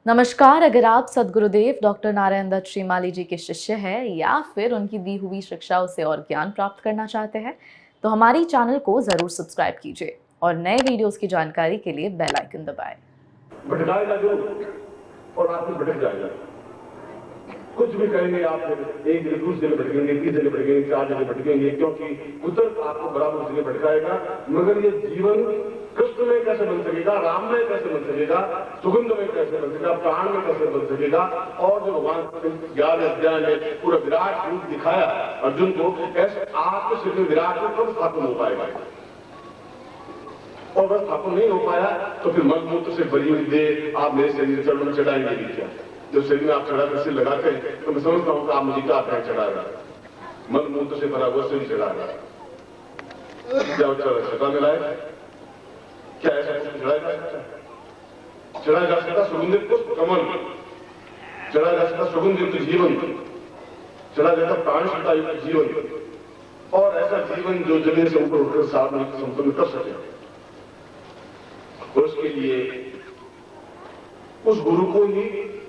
नमस्कार। अगर आप सद्गुरुदेव डॉक्टर नारायण दत्त श्रीमाली जी के शिष्य हैं या फिर उनकी दी हुई शिक्षाओं से और ज्ञान प्राप्त करना चाहते हैं तो हमारी चैनल को जरूर सब्सक्राइब कीजिए और नए वीडियोस की जानकारी के लिए बेल आइकन दबाएं। भटकाएगा जो और आप भटक जाएगा। कुछ भी करेंगे आप, एक जगह दूसरी जगह भटकेंगे, 30 जगह भटकेंगे, 4 जगह भटकेंगे, क्योंकि कुदरत आपको बराबर जगह भटकाएगा। मगर ये जीवन कृष्ण में कैसे बन सकेगा, राम में कैसे बन सकेगा, सुगंध में कैसे बन सकेगा, प्राण में कैसे बन सकेगा। और जो भगवान 11 अध्याय में पूरा विराट रूप दिखाया अर्जुन को, ऐसे आपके शरीर में विराट रूप कब स्थापन हो पाएगा। और बस स्थापन नहीं हो पाया तो फिर मन मूत्र से भरी हुई देह आप मेरे शरीर चरण में चढ़ाएंगे भी क्या। जब शरीर में आप चढ़ा कर लगाते हैं तो मैं समझता हूं कि आप मुझे क्या अपना चढ़ा रहा, मन मूत्र से भरा हुआ शरीर चढ़ा रहा। क्या चढ़ा मिला है? क्या ऐसा कुछ चढ़ाया जा सकता? चढ़ा जा सकता सुगंधित पुष्प कमल, चढ़ा जा सकता सुगंधित जीवन, चढ़ा जाता प्राणता युक्त जीवन, और ऐसा जीवन जो जमीन से ऊपर उठकर सार्वजनिक संपन्न कर सके। उसके लिए उस गुरु को ही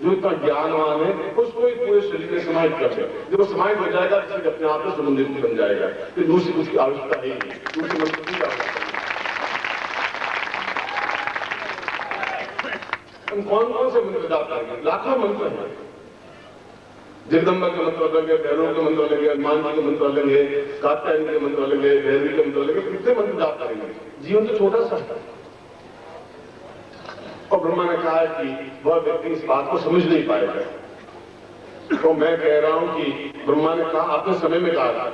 जो इतना ज्ञानवान है उसको ही पूरे शरीर में समाहित कर दे। जब वो समाहित हो जाएगा तो अपने आप में सुगंधित बन जाएगा। फिर दूसरी कुछ की आवश्यकता है नहीं, दूसरी मंत्र की आवश्यकता नहीं। हम कौन कौन से मंत्र जाप करेंगे? लाखों मंत्र हैं। जगदम्बा के मंत्र अलग है, भैरव के मंत्र अलग है, हनुमान जी के मंत्र अलग है, कात्यायनी के मंत्र अलग है, भैरवी के मंत्र अलग है। कितने मंत्र जाप करेंगे? जीवन तो छोटा सा है। और ब्रह्मा ने कहा है कि वह व्यक्ति इस बात को समझ नहीं पाएगा। तो मैं कह रहा हूं कि ब्रह्मा ने कहा अपने समय में कहा,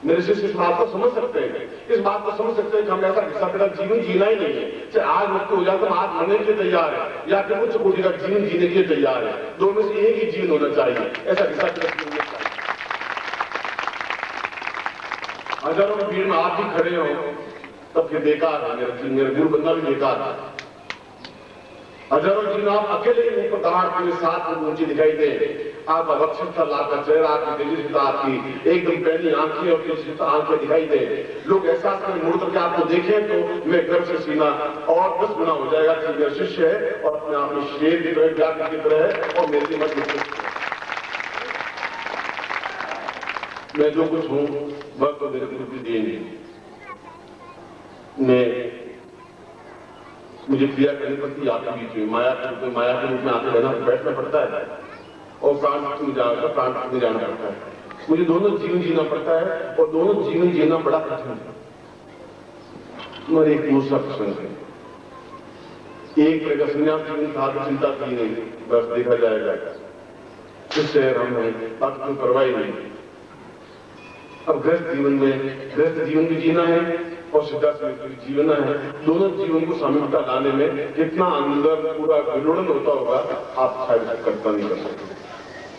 मेरे शिष्य इस बात को समझ सकते हैं, इस बात को समझ सकते हैं कि हम ऐसा घिसा पिटा जीवन जीना ही नहीं है। चाहे आज मृत्यु हो जाए तो हम आज मरने के लिए तैयार है या फिर उच्च कोटि का जीवन जीने के लिए तैयार है। दोनों में से एक ही जीवन होना चाहिए। ऐसा घिसा पिटा जीवन नहीं चाहिए। हजारों की भीड़ में आप भी खड़े हो तब फिर बेकार है, मेरे गुरु बनना भी बेकार है। हजारों जीवन आप अकेले ही ऊपर दहाड़ के साथ में ऊंची दिखाई दे, आपका वक्षस्थल, आपका चेहरा, आपकी तेजस्विता, आपकी एकदम पहली आंखें और तेजस्विता आंखें दिखाई दे। लोग एहसास करें, मुड़ करके आपको देखें तो मैं गर्व से सीना और 10 गुना हो जाएगा कि मेरा शिष्य है और अपने आप में शेर की तरह, व्याघ्र की तरह है और मेरे मत में मैं जो कुछ हूं वह तो मेरे गुरु की देन है। मुझे क्रिया करनी पड़ती है आपके बीच में, माया के रूप में आके रहना बैठना पड़ता है और प्राण में जाना पड़ता है। मुझे दोनों जीवन जीना पड़ता है और दोनों जीवन जीना बड़ा कठिन है। तुम्हारे एक दूसरा प्रश्न है, एक तरह का संन्यास जीवन था तो चिंता की नहीं, बस देखा जाएगा किस शहर हम हैं, अब कोई परवाही नहीं। अब गृहस्थ जीवन भी जीना है और सिद्धार्थ जीवन है। दोनों जीवन को सामूहिकता लाने में कितना अंदर पूरा विलोड़न होता होगा आप शायद कल्पना नहीं कर सकते।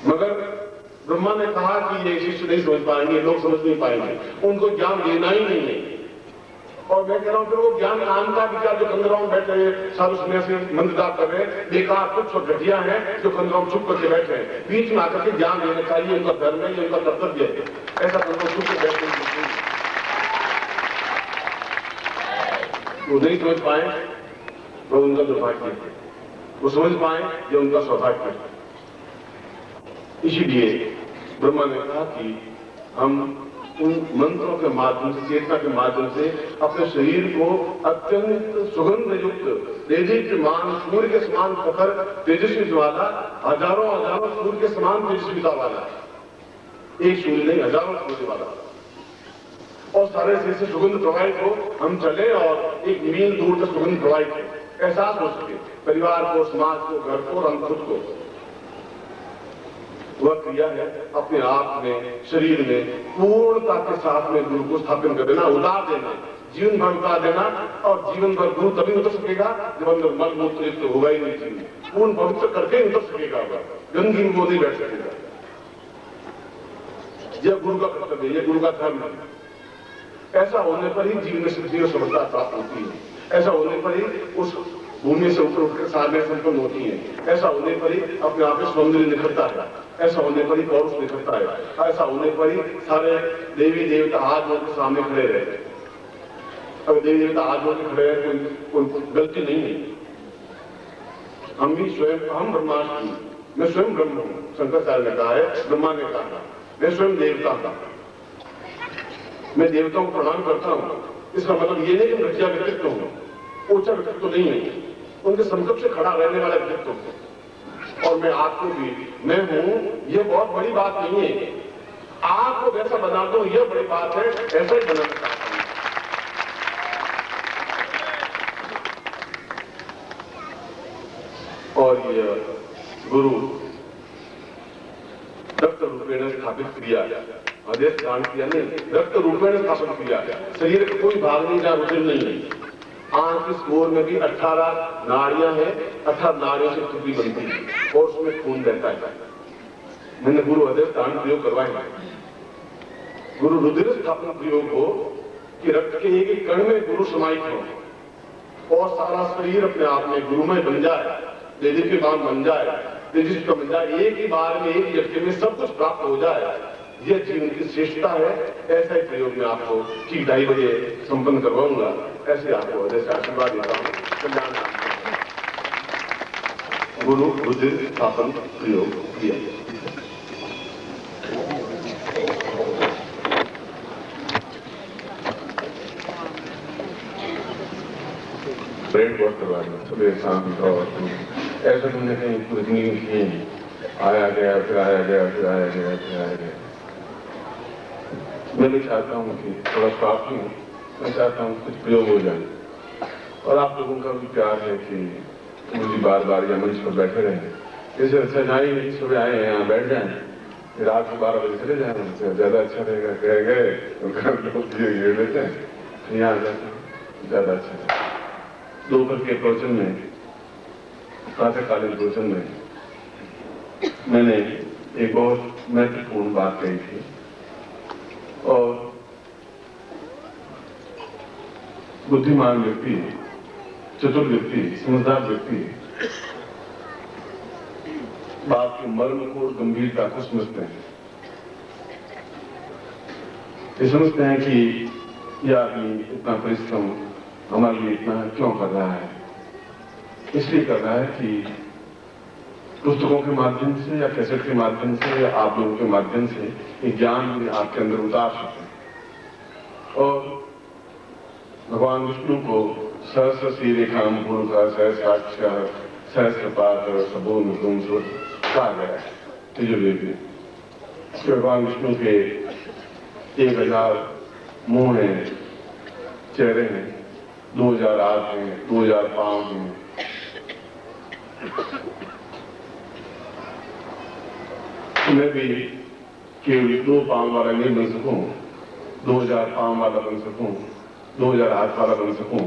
मगर ब्रह्मा ने कहा कि ये शिष्य नहीं समझ पाएंगे, लोग समझ नहीं पाएंगे, उनको ज्ञान देना ही नहीं है। और मैं कह रहा हूं फिर वो ज्ञान नाम का विचार जो कंदराओं में बैठ रहे साधु सन्यासी मंत्र जाप कर रहे हैं, बेकार कुछ और घटिया है जो कंदराओं चुप करके बैठ रहे हैं। बीच में आकर के ज्ञान देना चाहिए, उनका धर्म है, उनका कर्तव्य है। ऐसा कंदराओं चुप के बैठ रहे वो नहीं समझ पाए वो उनका दुर्भाग्य है, वो समझ पाए जो उनका सौभाग्य है। इसीलिए ब्रह्मा ने कहा कि हम उन मंत्रों के माध्यम से, चेतना के माध्यम से अपने शरीर को अत्यंत सुगंध युक्त, तेजस्वीमान, सूर्य के समान प्रखर तेजस्वी वाला, हजारों सूर्य के समान तेजस्विता वाला, एक सूर्य नहीं हजारों सूर्य वाला, और सारे शरीर से सुगंध प्रवाहित हो, हम चले और एक मील दूर तक सुगंध प्रवाहित हो, एहसास हो सके परिवार को, समाज को, घर को और हम खुद को। वह क्रिया है अपने आप में, शरीर में पूर्णता के साथ में गुरु को स्थापित कर देना, उतार देना, जीवन भर उतार देना। और जीवन भर गुरु तभी उतर सकेगा जब अंदर मन मूत्र तो होगा ही नहीं। जीवन पूर्ण पवित्र करके उतर सकेगा, गंदगी में वो नहीं बैठ सकेगा। यह गुरु का कर्तव्य, यह गुरु का धर्म है। ऐसा होने पर ही जीवन में सिद्धि और सफलता प्राप्त होती है। ऐसा होने पर ही उस भूमि से ऊपर उठकर साधना संपन्न होती है। ऐसा होने पर ही अपने आप में सौंदर्य निखरता है। ऐसा होने पर ही पौरुष निखरता है। ऐसा होने पर ही सारे देवी देवता हाथ जोड़ के सामने खड़े रहे। अगर देवी देवता हाथ जोड़ के खड़े हैं कोई गलती नहीं है। हम भी स्वयं, हम ब्रह्मास्मि, मैं स्वयं ब्रह्म हूं। शंकराचार्य ने कहा है, ब्रह्मा ने कहा, मैं स्वयं देवता था, मैं देवताओं को प्रणाम करता हूं। इसका मतलब ये नहीं कि मैं घटिया व्यक्तित्व हूं, ऊंचा व्यक्तित्व नहीं है, उनके समकक्ष से खड़ा रहने वाला व्यक्तित्व हूं। और मैं आपको भी मैं हूं, ये बहुत बड़ी बात नहीं है। आपको वैसा बना दो, ये बड़ी बात है, ऐसा ही बनाना चाहता हूं। और ये गुरु रक्त रूपेण स्थापित किया, आदेश दान किया नहीं, रक्त रूपेण स्थापित किया। शरीर का कोई भाग नहीं जहां रुधिर नहीं है। आंख इस गोर में भी 18 नाड़ियां हैं, 18 नाड़ियों से टुकड़ी बनती है और उसमें खून बहता है। मैंने गुरु आदेश दान प्रयोग करवाए। गुरु रुधिर स्थापन प्रयोग हो कि रक्त के एक एक कण में गुरु समाहित हो और सारा शरीर अपने आप में गुरुमय बन जाए, देदीप्यमान बन जाए, तेजस्वी बन जाए, एक ही बार में एक व्यक्ति में सब कुछ प्राप्त हो जाए। यह जीवन की श्रेष्ठता है। ऐसा ही प्रयोग में आपको ठीक 2:30 बजे संपन्न करवाऊंगा। ऐसे आपको जैसे आशीर्वाद देता हूँ। कल्याण गुरु रुधिर स्थापन प्रयोग किया। ब्रेड बहुत करवा दो सुबह शाम और ऐसा तुमने कहीं पूरी जिंदगी की नहीं। आया गया फिर आया गया फिर आया गया फिर आया गया। मैं भी चाहता हूँ कि थोड़ा स्वास्थ्य हूँ, मैं चाहता हूँ कुछ प्रयोग हो जाए। और आप लोगों का भी प्यार है कि मुझे बार बार या मंच पर बैठे रहें। इससे अच्छा जाए नहीं, सुबह आए यहाँ बैठ जाए, फिर रात को 12 बजे चले जाए, ज्यादा अच्छा रहेगा। कह गए घेर लेते हैं, फिर यहाँ आ जाते हैं, ज्यादा अच्छा है। दोपहर के प्रवचन में, प्रातःकालीन प्रवचन में मैंने एक बहुत महत्वपूर्ण बात कही थी और बुद्धिमान व्यक्ति, चतुर व्यक्ति, समझदार व्यक्ति बात के मर्म को और गंभीरता को समझते हैं। ये समझते हैं कि यह आदमी इतना परिश्रम हमारे लिए इतना क्यों कर रहा है। इसलिए कर रहा है कि पुस्तकों के माध्यम से या कैसेट के माध्यम से या आप लोगों के माध्यम से एक ज्ञान आपके अंदर उतार सके। और भगवान विष्णु को सहस्र श्रीरेखाम गुरु सहस्राक्षर सहस्रपाद सबोनुम कहा गया है यजुर्वेद में। भगवान विष्णु के 1000 मुंह हैं, चेहरे हैं, 2000 हाथ हैं, 2000 पांव हैं। मैं भी केवल 2 पांव वाला नहीं बन सकूं, 2000 पांव वाला बन सकूं, 2000 हाथ वाला बन सकूं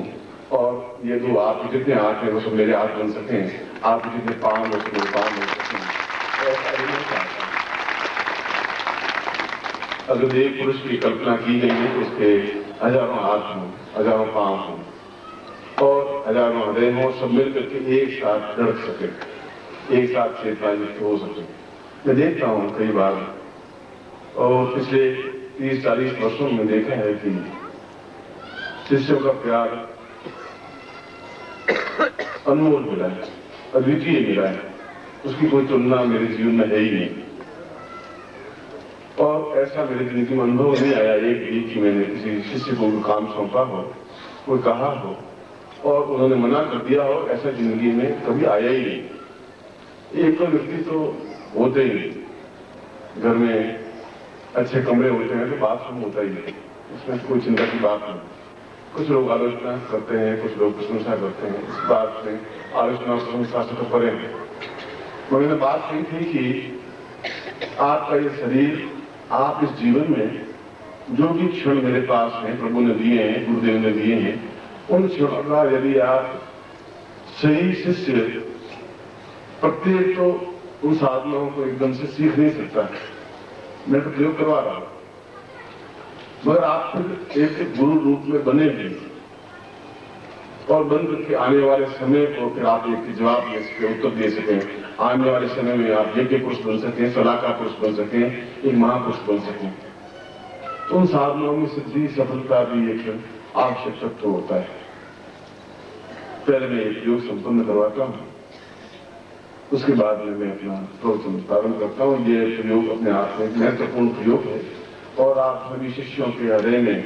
और ये 2 आपके जितने हाथ हैं वो सब मेरे हाथ बन सकें, आपके जितने पांव हो सके पांव बन सकें। ऐसा नहीं चाहता। अगर देव पुरुष की कल्पना की गई है तो उसके हजारों हाथ हों, हजारों पांव हों और हजारों हृदय हों, सब मिलकर के एक साथ धड़क सके, एक साथ चेतनायुक्त हो सके। मैं देखता हूं कई बार और पिछले 30-40 वर्षों में देखा है कि शिष्यों का प्यार अनमोल मिला है, अद्वितीय मिला है। उसकी कोई तुलना मेरे जीवन में है ही नहीं। और ऐसा मेरे जिंदगी में अनुभव नहीं आया एक भी कि मैंने किसी शिष्य को काम सौंपा हो, कोई कहा हो और उन्होंने मना कर दिया हो। ऐसा जिंदगी में कभी आया ही नहीं। एक तो व्यक्ति तो होते ही नहीं। घर में अच्छे कमरे होते हैं तो बाथरूम होता ही नहीं, इसमें कोई चिंता की बात नहीं। कुछ लोग आलोचना करते हैं, कुछ लोग प्रशंसा करते हैं, इस बात में आलोचना प्रशंसा से तो परे हैं। मैंने बात कही थी कि आपका ये शरीर, आप इस जीवन में जो भी क्षण मेरे पास हैं, प्रभु ने दिए हैं, गुरुदेव ने दिए हैं, उन क्षणों का यदि आप सही शिष्य, प्रत्येक तो उन साधनों को एकदम से सीख नहीं सकता है, मैं तो प्रयोग करवा रहा हूं, मगर आप फिर एक गुरु रूप में बने भी और बन के आने वाले समय को फिर आप एक जवाब दे सके, उत्तर दे सकें। आने वाले समय में आप यज्ञ पुरुष बन सकें, सलाहकार पुरुष बन सकें, एक महापुरुष बन सकें। तो उन साधनों में सिद्धि सफलता भी एक आवश्यक तत्व होता है। पहले मैं एक प्रयोग संपन्न करवाता हूं उसके बाद में मैं अपना प्रवचन प्रारंभ करता हूँ। ये प्रयोग अपने आप में महत्वपूर्ण प्रयोग है और आप सभी शिष्यों के हृदय में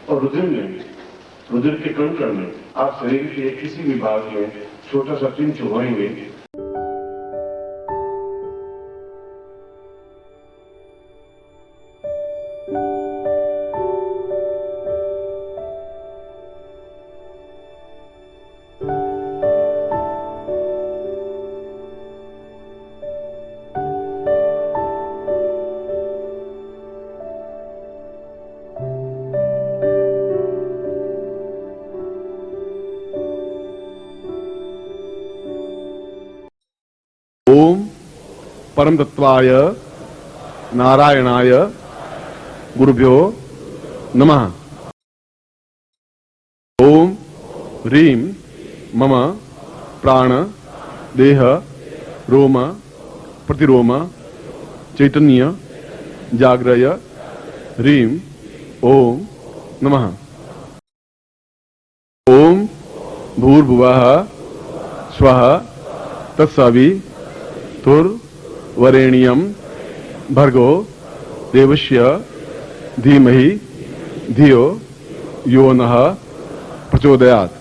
और रुधिर के कण कण में, आप शरीर के किसी भी भाग में छोटा सा चिन्ह चुभाएंगे। ओम परम तत्वाय नारायणाय गुरुभ्यो नमः। ओम ह्रीं मम प्राण देह रोम प्रतिरोम चैतन्य जाग्रय ह्रीं ओम नमः। ओम भूर्भुवः स्वः तत्सवितुर्वरेण्यं भर्गो देवस्य धीमहि धियो यो नः प्रचोदयात्।